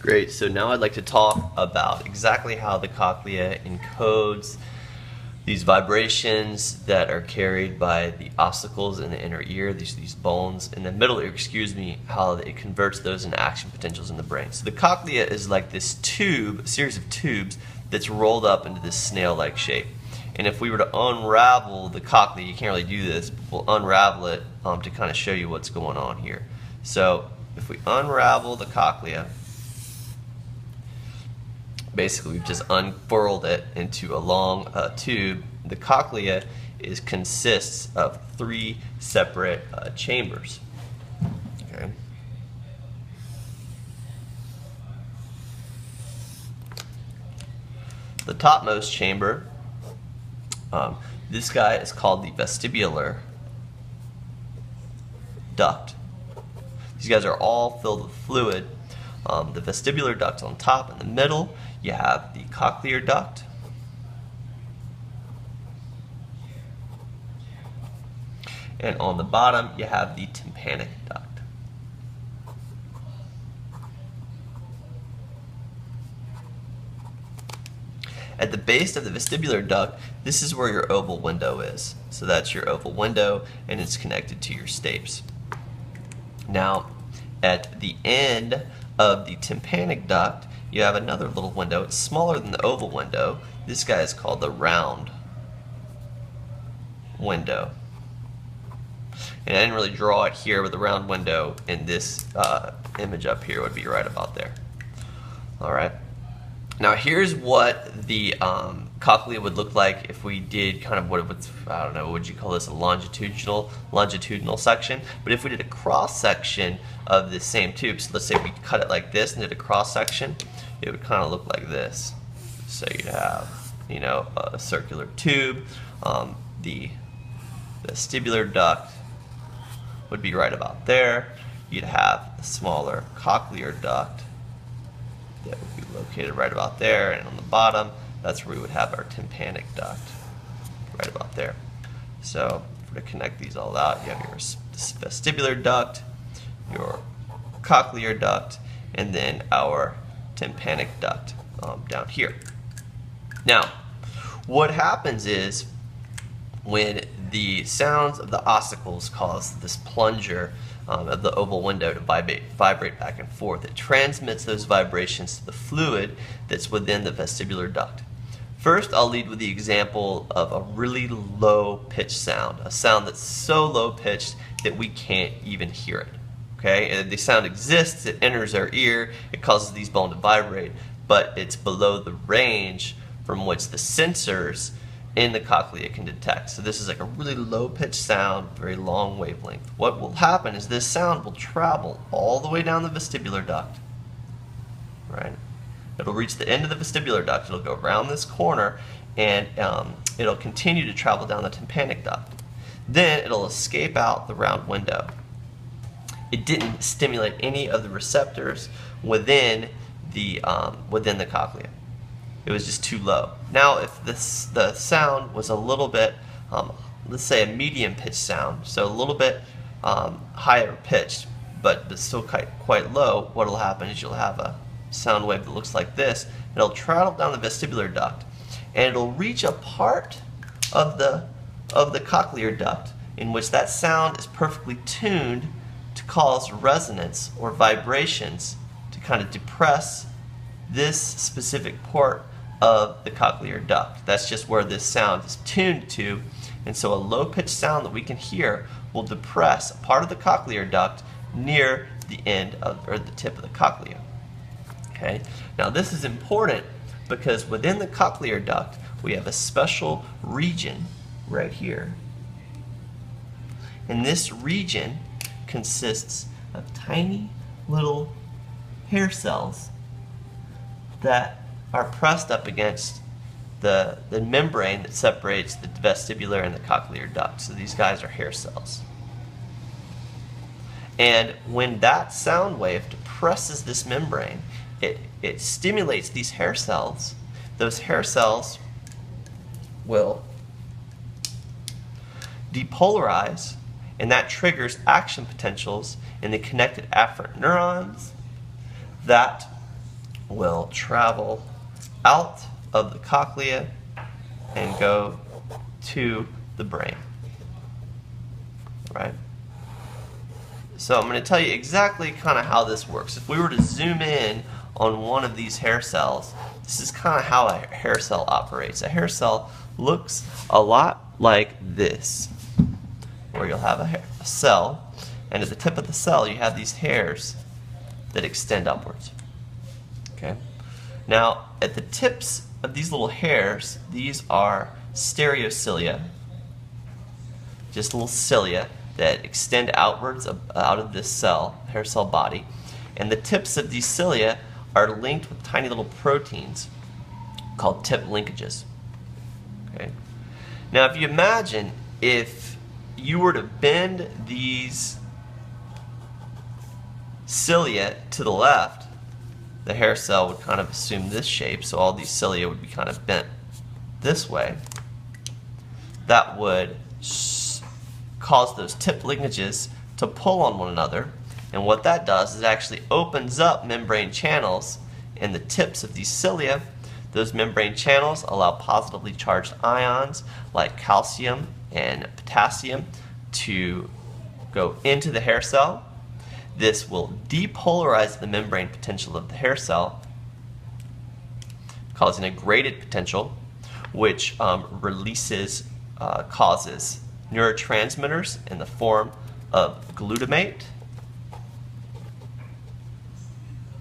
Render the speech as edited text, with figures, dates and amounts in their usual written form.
Great, so now I'd like to talk about exactly how the cochlea encodes these vibrations that are carried by the ossicles in the inner ear, these bones in the middle ear, how it converts those into action potentials in the brain. So the cochlea is like this tube, a series of tubes that's rolled up into this snail-like shape. And if we were to unravel the cochlea, you can't really do this, but we'll unravel it to kind of show you what's going on here. So if we unravel the cochlea, basically we've just unfurled it into a long tube. The cochlea consists of 3 separate chambers. Okay. The topmost chamber, this guy is called the vestibular duct. These guys are all filled with fluid. The vestibular duct on top. In the middle, you have the cochlear duct. And on the bottom, you have the tympanic duct. At the base of the vestibular duct, this is where your oval window is. So that's your oval window, and it's connected to your stapes. Now, at the end of the tympanic duct, you have another little window. It's smaller than the oval window. This guy is called the round window. And I didn't really draw it here, but the round window in this image up here would be right about there. All right. Now here's what the cochlea would look like if we did kind of I don't know, what would you call this, a longitudinal section? But if we did a cross section of this same tube, so let's say we cut it like this and did a cross section, it would kind of look like this. So you'd have, you know, a circular tube. The vestibular duct would be right about there. You'd have a smaller cochlear duct that would be located right about there, and on the bottom, that's where we would have our tympanic duct, right about there. So if we're to connect these all out, you have your vestibular duct, your cochlear duct, and then our tympanic duct down here. Now, what happens is when the sounds of the ossicles cause this plunger of the oval window to vibrate back and forth, it transmits those vibrations to the fluid that's within the vestibular duct. First, I'll lead with the example of a really low-pitched sound, a sound that's so low-pitched that we can't even hear it. Okay, and the sound exists, it enters our ear, it causes these bones to vibrate, but it's below the range from which the sensors in the cochlea can detect. So this is like a really low-pitched sound, very long wavelength. What will happen is this sound will travel all the way down the vestibular duct, right? It'll reach the end of the vestibular duct, it'll go around this corner, and it'll continue to travel down the tympanic duct. Then it'll escape out the round window. It didn't stimulate any of the receptors within the cochlea. It was just too low. Now, if the sound was a little bit, let's say a medium pitched sound, so a little bit higher pitched, but still quite low, what will happen is you'll have a sound wave that looks like this. It'll travel down the vestibular duct, and it'll reach a part of the cochlear duct in which that sound is perfectly tuned to cause resonance or vibrations to kind of depress this specific part of the cochlear duct. That's just where this sound is tuned to, and so a low-pitched sound that we can hear will depress a part of the cochlear duct near the end of, or the tip of the cochlea. Okay. Now this is important because within the cochlear duct we have a special region right here, and this region consists of tiny little hair cells that are pressed up against the membrane that separates the vestibular and the cochlear duct. So these guys are hair cells. And when that sound wave depresses this membrane, it stimulates these hair cells. Those hair cells will depolarize, and that triggers action potentials in the connected afferent neurons that will travel out of the cochlea and go to the brain. Right? So I'm going to tell you exactly kind of how this works. If we were to zoom in on one of these hair cells, this is kind of how a hair cell operates. A hair cell looks a lot like this, where you'll have a cell, and at the tip of the cell you have these hairs that extend upwards. Okay. Now, at the tips of these little hairs, these are stereocilia, just little cilia that extend outwards out of this cell, hair cell body, and the tips of these cilia are linked with tiny little proteins called tip linkages. Okay. Now, if you imagine if you were to bend these cilia to the left, the hair cell would kind of assume this shape, so all these cilia would be kind of bent this way. That would cause those tip linkages to pull on one another, and what that does is it actually opens up membrane channels in the tips of these cilia. Those membrane channels allow positively charged ions like calcium and potassium to go into the hair cell. This will depolarize the membrane potential of the hair cell, causing a graded potential, which causes neurotransmitters in the form of glutamate